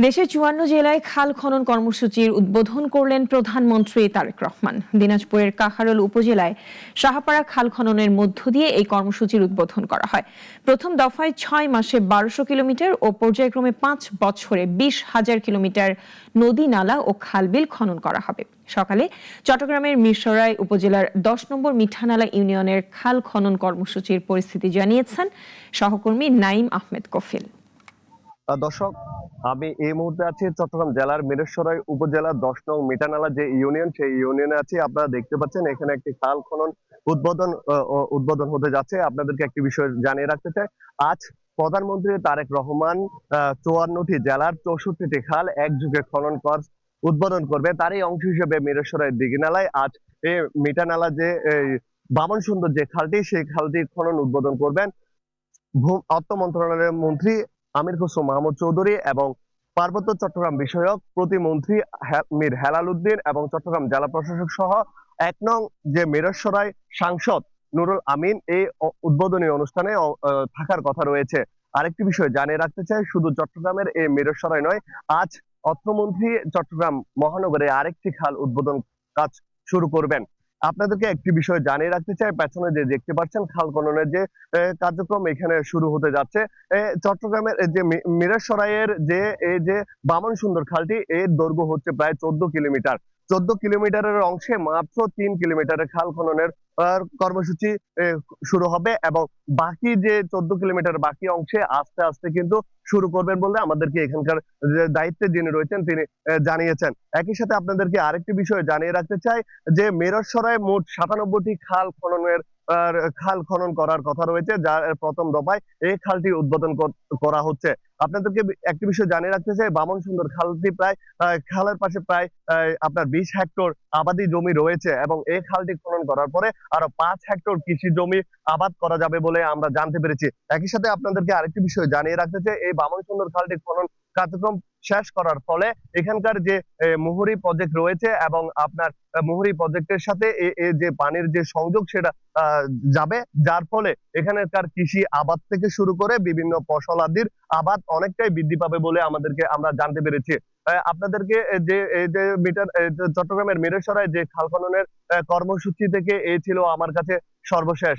দেশের ৫৪ জেলায় খাল খনন কর্মসূচির উদ্বোধন করলেন প্রধানমন্ত্রী তারেক রহমান। দিনাজপুরের কাহারোল উপজেলায় সাহাপাড়া খাল খননের মধ্য দিয়ে এই কর্মসূচির উদ্বোধন করা হয়। প্রথম দফায় ৬ মাসে ১২০০ কিলোমিটার ও পর্যায়ক্রমে ৫ বছরে ২০,০০০ কিলোমিটার নদী নালা ও খালবিল খনন করা হবে। সকালে চট্টগ্রামের মিরসরাই উপজেলার ১০ নম্বর মিঠানালা ইউনিয়নের খাল খনন কর্মসূচির পরিস্থিতি জানিয়েছেন সহকর্মী নাঈম আহমেদ কফিল। দর্শক, আমি এই মুহূর্তে আছি চট্টগ্রাম জেলার মিরসরাই উপজেলার ১০ নং মিটানালা যে ইউনিয়ন, সেই ইউনিয়নে আছি। আপনারা দেখতে পাচ্ছেন এখানে একটি খাল খনন উদ্বোধন হতে যাচ্ছে। আপনাদেরকে একটি বিষয় জানিয়ে রাখতে চাই, আজ প্রধানমন্ত্রী তারেক রহমান ৫৪টি জেলার ৬৪টি খাল একযুগে খনন কাজ উদ্বোধন করবে। তারই অংশ হিসেবে মিরসরাই দিঘিনালায় আজ এই মিটানালা যে বামন সুন্দর যে খালটি, সেই খালটি খনন উদ্বোধন করবেন অর্থ মন্ত্রণালয়ের মন্ত্রী আমির খসরু মাহমুদ চৌধুরী এবং পার্বত্য চট্টগ্রাম বিষয়ক প্রতিমন্ত্রী মীর হেলাল উদ্দিন এবং চট্টগ্রাম জেলা প্রশাসক সহ ১ নং যে মিরসরাই সাংসদ নুরুল আমিন এই উদ্বোধনী অনুষ্ঠানে থাকার কথা রয়েছে। আরেকটি বিষয় জানিয়ে রাখতে চাই, শুধু চট্টগ্রামের এই মিরসরাই নয়, আজ অর্থমন্ত্রী চট্টগ্রাম মহানগরে আরেকটি খাল উদ্বোধন কাজ শুরু করবেন। আপনাদেরকে একটি বিষয় জানিয়ে রাখতে চাই, পেছনে যে দেখতে পাচ্ছেন খাল খননের যে কার্যক্রম এখানে শুরু হতে যাচ্ছে। চট্টগ্রামের যে মিরসরাইয়ের যে এই যে বামন সুন্দর খালটি, এর দৈর্ঘ্য হচ্ছে প্রায় ১৪ কিলোমিটার। ১৪ কিলোমিটারের অংশে মাত্র ৩ কিলোমিটারের খাল খননের কর্মসূচি শুরু হবে এবং বাকি যে ১৪ কিলোমিটার বাকি অংশে আস্তে আস্তে কিন্তু শুরু করবেন বলে আমাদেরকে এখানকার যে দায়িত্বে যিনি রয়েছেন তিনি জানিয়েছেন। একই সাথে আপনাদেরকে আরেকটি বিষয় জানিয়ে রাখতে চাই যে মিরসরাই মোট ৯৭টি খাল খনন করার কথা রয়েছে, যার প্রথম দফায় এই খালটি উদ্বোধন করা হচ্ছে। আপনাদেরকে একটি বিষয় জানিয়ে রাখতে চাই, বামন সুন্দর খালটি প্রায় খালের পাশে প্রায় আপনার ২০ হেক্টর আবাদি জমি রয়েছে এবং এই খালটি খনন করার পরে আরো ৫ হেক্টর কৃষি জমি আবাদ করা যাবে বলে আমরা জানতে পেরেছি। একই সাথে আপনাদেরকে আরেকটি বিষয় জানিয়ে রাখতে চাই, এই বামন সুন্দর খালটি খনন কার্যক্রম শেষ করার ফলে এখানকার যে মুহুরী প্রজেক্ট রয়েছে এবং আপনার মুহুরী প্রজেক্টের সাথে যে পানির যে সংযোগ সেটা যাবে, যার ফলে এখানকার কৃষি আবাদ থেকে শুরু করে বিভিন্ন ফসলাদির আবাদ অনেকটাই বৃদ্ধি পাবে বলে আমরা জানতে পেরেছি। আপনাদেরকে যে এই যে চট্টগ্রামের মিরসরাই যে খাল খননের কর্মসূচি থেকে এই ছিল আমার কাছে সর্বশেষ।